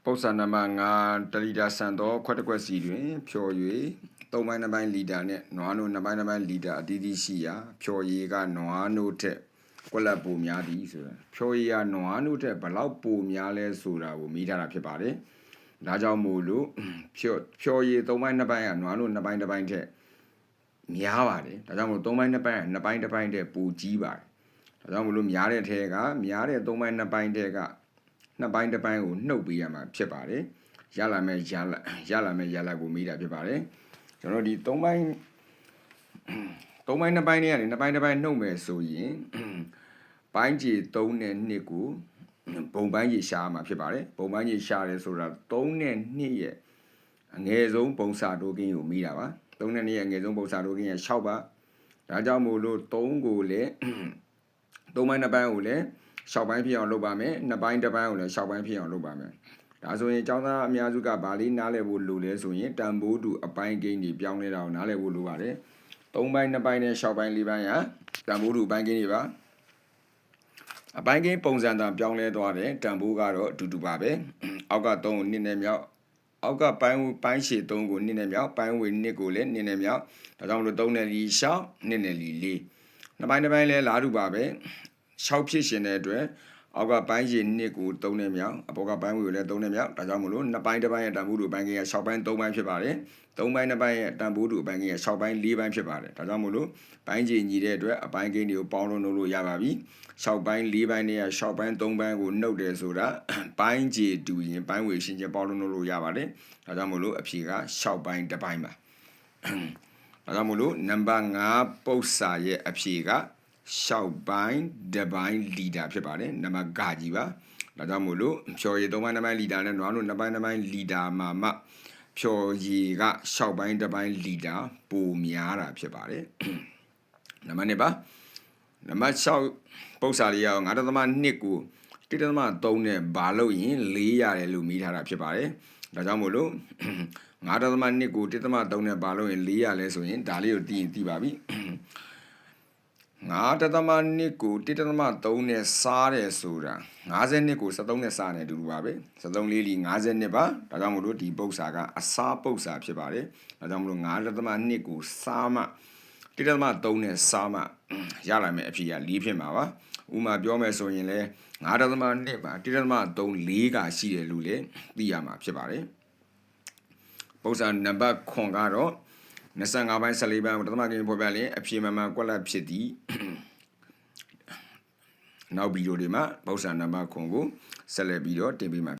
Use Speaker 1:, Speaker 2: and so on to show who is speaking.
Speaker 1: ပု္ပ္ပာနမ9တလီတာဆန်သောခွက်တစ်ခွက်စီတွင်ဖြော်၍3ပိုင်း2ပိုင်းလီတာနှင့်နွားနို့2ပိုင်း2ပိုင်းလီတာအသီးသီးရှိရာဖြော်ရည်ကနွားနို့ထက်ကွက်လက်ပိုများသည်ဆိုတာဖြော်ရည်ကနွားနို့ထက်ဘလောက်ပိုများလဲဆိုတာကိုမိထားတာဖြစ်ပါတယ်။ဒါကြောင့်မို့လို့ဖြော်ရည်3ပိုင်း2ပိုင်းကနွားနို့2ပိုင်း2ပိုင်းထက်များပါတယ်။ဒါကြောင့်မို့3ပိုင်း2ပိုင်းက2ပိုင်း1ပိုင်းထက်ပိုကြီးပါတယ်။ဒါကြောင့်မို့လို့များတဲ့ထဲကများတဲ့3ပိုင်း2ပိုင်းထက်က2ပိုင်း1ပိုင်းကိုနှုတ်ပေးရမှာဖြစ်ပါတယ်ရလာမဲ့ရလာကိုမေးတာဖြစ်ပါတယ်ကျွန်တော်ဒီ3ပိုင်း2ပိုင်းတွေကနေ2ပိုင်း1ပိုင်းနှုတ်မယ်ဆိုရင်ပိုင်းကြီး3နဲ့2ကိုဘုံပိုင်းကြီးရှားမှာဖြစ်ပါတယ်ဘုံပိုင်းကြီးရှားတယ်ဆိုတာ3နဲ့2ရဲ့အငယ်ဆုံးပုံစာတိုးကင်းကိုမေးတာပါ3နဲ့2ရဲ့အငယ်ဆုံးပုံစာတိုးကင်းရဲ့6ပါဒါကြောင့်မို့လို့3ကိုလည်း3ပိုင်း2ပိုင်းကိုလည်း6ပိုင်းဖြစ်အောင်လုပ်ပါမယ်2ပိုင်း1ပိုင်းကိုလည်း6ပိုင်းဖြစ်အောင်လုပ်ပါမယ်ဒါဆိုရင်ကျောင်းသားအများစုကဗာလေးနားလည်ဖို့လိုလဲဆိုရင်တန်ဖိုးတူအပိုင်းကိန်းတွေပြောင်းလဲတာကိုနားလည်ဖို့လိုပါတယ်3ပိုင်း2ပိုင်းနဲ့6ပိုင်း4ပိုင်းဟာတန်ဖိုးတူအပိုင်းကိန်းတွေပါအပိုင်းကိန်းပုံစံသာပြောင်းလဲသွားတယ်တန်ဖိုးကတော့အတူတူပါပဲအောက်က3ကို2နဲ့မြောက်အောက်ကပိုင်းရှည်3ကို2နဲ့မြောက်ပိုင်းဝေ2ကိုလည်း2နဲ့မြောက်ဒါကြောင့်မလို့3နဲ့4ရှောက်2နဲ့4 4 2ပိုင်း1ပိုင်းလည်းလားတူပါပဲ6ဖြစ်ရှင်တဲ့အတွက်အောက်ကပိုင်းရှည်2ကို3နဲ့မြောက်အပေါ်ကပိုင်းဝေကိုလည်း3နဲ့မြောက်ဒါကြောင့်မို့လို့2ပိုင်း1ပိုင်းရဲ့တန်ဖိုးတူပိုင်းက6ပိုင်း3ပိုင်းဖြစ်ပါတယ်3ပိုင်း2ပိုင်းရဲ့တန်ဖိုးတူပိုင်းက6ပိုင်း4ပိုင်းဖြစ်ပါတယ်ဒါကြောင့်မို့လို့ပိုင်းကြီးညီတဲ့အတွက်အပိုင်းကိန်းတွေကိုပေါင်းလို့ရပါပြီ6ပိုင်း4ပိုင်းနဲ့6ပိုင်း3ပိုင်းကိုနှုတ်တယ်ဆိုတာပိုင်းကြီးတူရင်ပိုင်းဝေရှင်းချင်းပေါင်းလို့ရပါတယ်ဒါကြောင့်မို့လို့အဖြေက6ပိုင်း1ပိုင်းပါဒါကြောင့်မို့လို့နံပါတ်5ပု္ပ္ပာရဲ့အဖြေက6ပိုင်း1ပိုင်းလီတာဖြစ်ပါတယ်နံပါတ်ဂကြီးပါဒါကြောင့်မို့လို့ဖြော်ရည်3ပိုင်း2ပိုင်းလီတာနဲ့နွားနို့2ပိုင်း2ပိုင်းလီတာမှာမှဖြော်ရည်က6ပိုင်း1ပိုင်းလီတာပိုများတာဖြစ်ပါတယ်နံပါတ်2ပါနံပါတ်6ပု္ပ္ပာလေးရအောင်9.2ကို1.3နဲ့ဘာလို့ရင်4ရတယ်လို့မိထားတာဖြစ်ပါတယ်ဒါကြောင့်မို့လို့9.2ကို1.3နဲ့ဘာလို့ရင်4ရလဲဆိုရင်ဒါလေးကိုသိပါပြီ9.2ကို1.3နဲ့စားတယ်ဆိုတာ52ကို73နဲ့စားတယ်အတူတူပါပဲ73လေးလီ52ပါဒါကြောင့်မို့လို့ဒီပု္ပ္ပာကအစားပု္ပ္ပာဖြစ်ပါတယ်ဒါကြောင့်မို့လို့9.2ကိုစားမှ1.3နဲ့စားမှရလာမယ်အဖြေက4ဖြစ်မှာပါဥမာပြောမယ်ဆိုရင်လဲ9.2ပါ1.3 4ကရှိတယ်လို့လည်းသိရမှာဖြစ်ပါတယ်ပု္ပ္ပာနံပါတ်9ကတော့25ပိုင်း14ပိုင်းကိုတသမကိန်းဖော်ပြရင်အဖြေမှန်ကွက်လက်ဖြစ်သည်နောက်ဗီဒီယိုတွေမှာပု္ပ္ပာနံပါတ်9ကိုဆက်လက်ပြီးတော့တင်ပေးမှာ